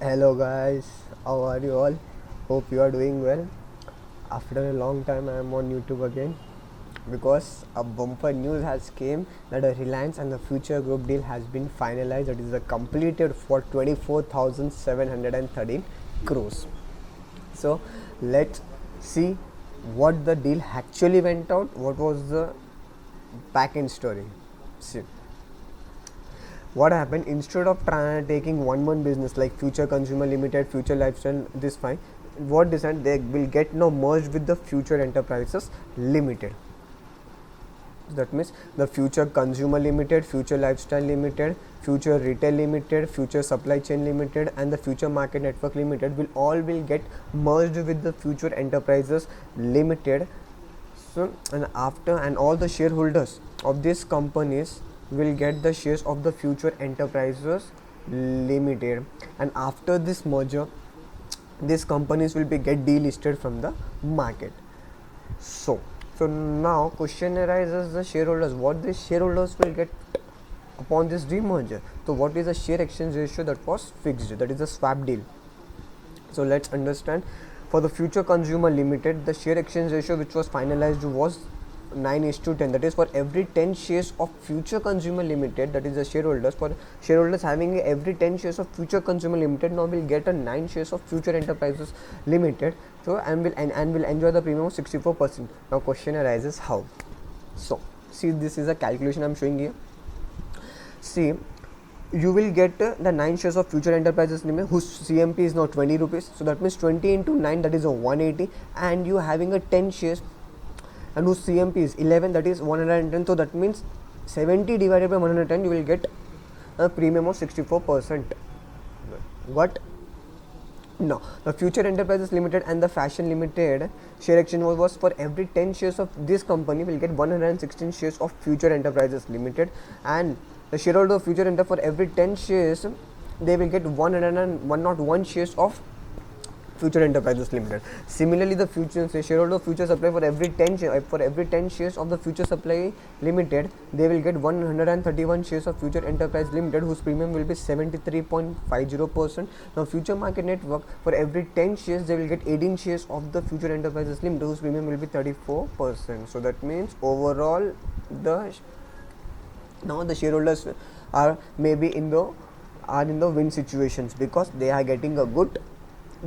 Hello guys, how are you all? Hope you are doing well. After a long time I am on YouTube again because a bumper news has came that a Reliance and the Future Group deal has been finalized. That is completed for 24,713 crores. So let's see what the deal actually went out. What was the back end story? See what happened, instead of taking one business like Future Consumer Limited, Future Lifestyle, this fine, what decided they will get now merged with the Future Enterprises Limited. That means the Future Consumer Limited, Future Lifestyle Limited, Future Retail Limited, Future Supply Chain Limited and the Future Market Network Limited will get merged with the Future Enterprises Limited. So and all the shareholders of these companies will get the shares of the Future Enterprises Limited, and after this merger these companies will be get delisted from the market. So now question arises, the shareholders, what the shareholders will get upon this demerger. So what is the share exchange ratio that was fixed, that is a swap deal. So let's understand. For the Future Consumer Limited, the share exchange ratio which was finalized was 9:10. That is, for every 10 shares of Future Consumer Limited, that is the shareholders, for shareholders having every 10 shares of Future Consumer Limited, now will get a 9 shares of Future Enterprises Limited. So and will enjoy the premium of 64%. Now question arises, how? So see, this is a calculation I'm showing here. See, you will get the 9 shares of Future Enterprises Limited whose CMP is now 20 rupees. So that means 20 into 9, that is a 180, and you having a 10 shares and whose CMP is 11, that is 110. So that means 70 divided by 110, you will get a premium of 64%. What? No, the Future Enterprises Limited and the Fashion Limited share exchange was for every 10 shares of this company will get 116 shares of Future Enterprises Limited, and the shareholder of Future Enter, for every 10 shares they will get 101 shares of Future Enterprises Limited. Similarly, the shareholder of Future Supply, for every 10 shares of the Future Supply Limited, they will get 131 shares of Future Enterprise Limited, whose premium will be 73.50%. Now, Future Market Network, for every 10 shares, they will get 18 shares of the Future Enterprises Limited, whose premium will be 34%. So that means overall the shareholders are maybe in the win situations because they are getting a good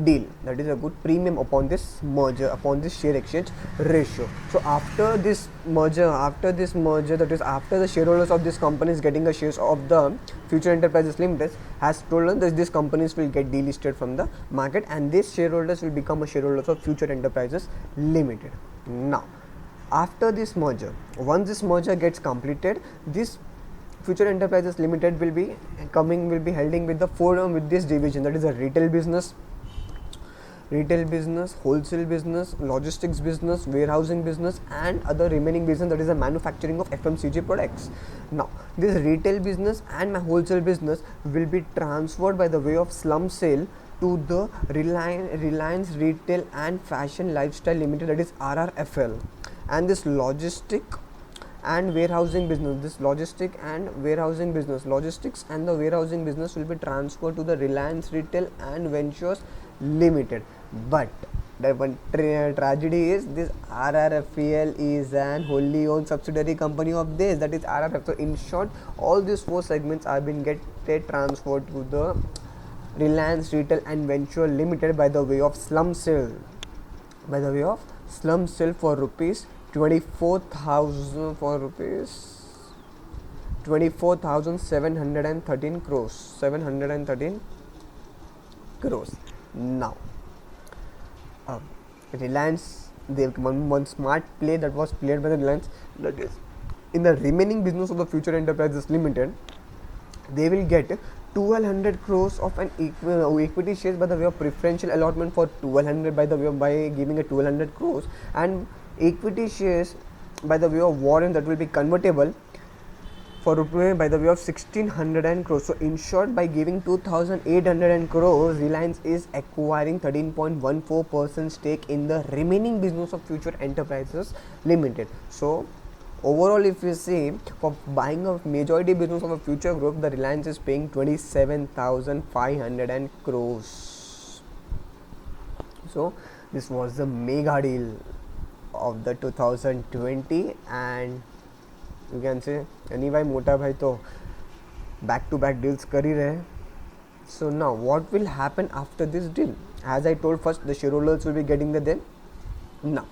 deal, that is a good premium upon this merger, upon this share exchange ratio. So after this merger, that is after the shareholders of this company is getting a shares of the Future Enterprises Limited, has told us that these companies will get delisted from the market and these shareholders will become a shareholders of Future Enterprises Limited. Now after this merger, once this merger gets completed, this Future Enterprises Limited will be holding with the forum with this division, that is a retail business, wholesale business, logistics business, warehousing business and other remaining business, that is the manufacturing of FMCG products. Now this retail business and my wholesale business will be transferred by the way of slump sale to the Reliance Retail and Fashion Lifestyle Limited, that is RRFL, and this logistics and the warehousing business will be transferred to the Reliance Retail and Ventures Limited. But the one tragedy is this RRFL is an wholly owned subsidiary company of this, that is RRF. So in short, all these 4 segments are being transferred to the Reliance Retail and Venture Limited by the way of slump sale, for rupees 24,713 crores. Now Reliance, they one smart play that was played by the Reliance, that is in the remaining business of the Future Enterprises Limited, they will get 1200 crores of an equity shares by the way of preferential allotment for 1200 by giving a 1200 crores, and equity shares by the way of warrant that will be convertible for by the way of 1600 crores. So in short, by giving 2800 crores, Reliance is acquiring 13.14% stake in the remaining business of Future Enterprises Limited. So Overall, if you see, for buying a majority business of a future group, the Reliance is paying 27,500 crores. So this was the mega deal of the 2020, and you can say anyway मोटा भाई तो back to back deals कर ही रहे. So now what will happen after this deal? As I told, first the shareholders will be getting the deal. Now,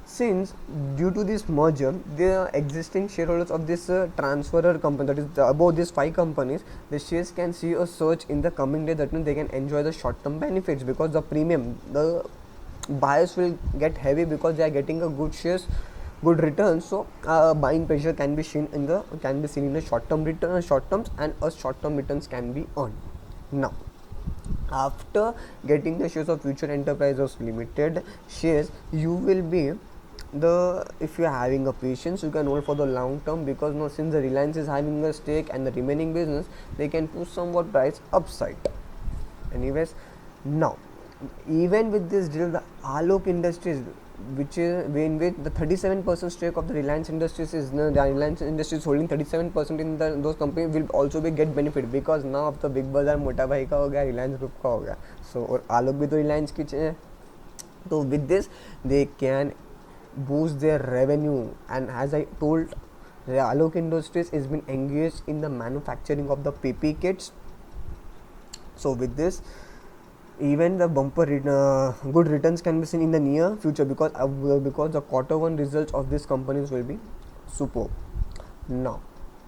since due to this merger, the existing shareholders of this transferor company, that is above these 5 companies, the shares can see a surge in the coming day. That means they can enjoy the short term benefits, because the premium, the buyers will get heavy because they are getting a good shares, good returns. So buying pressure can be seen in the short term return, short terms, and a short term returns can be earned. Now, after getting the shares of Future Enterprises Limited shares, you will be if you are having a patience, you can hold for the long term, because now since the Reliance is having a stake and the remaining business, they can push somewhat price upside. Anyways, now even with this deal, the Alok Industries, which is in which the 37% stake of the Reliance Industries is, the Reliance Industries holding 37% in those companies, will also be get benefit, because now अब तो big बाजार मोटा भाई का हो गया, Reliance group का हो गया. So और आलोक भी तो रिलायंस की है. So with this they can boost their revenue, and as I told, the Alok Industries has been engaged in the manufacturing of the PP kits. So with this, even the good returns can be seen in the near future, because the quarter 1 results of these companies will be superb. Now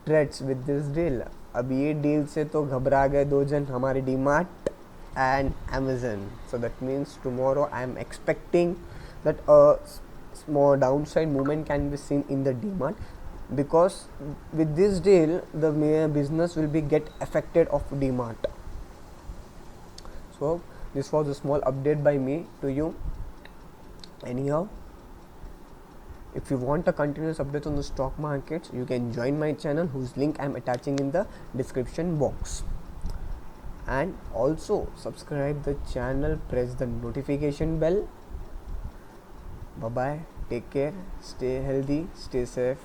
threats with this deal, अब ये deal से तो घबरा गए 2 जन, हमारे DMart and Amazon. So that means tomorrow I am expecting that a small downside movement can be seen in the DMart, because with this deal the business will be get affected of DMart. So this was a small update by me to you. Anyhow, if you want a continuous update on the stock markets, you can join my channel, whose link I am attaching in the description box. And also subscribe the channel, press the notification bell. Bye bye, take care, stay healthy, stay safe.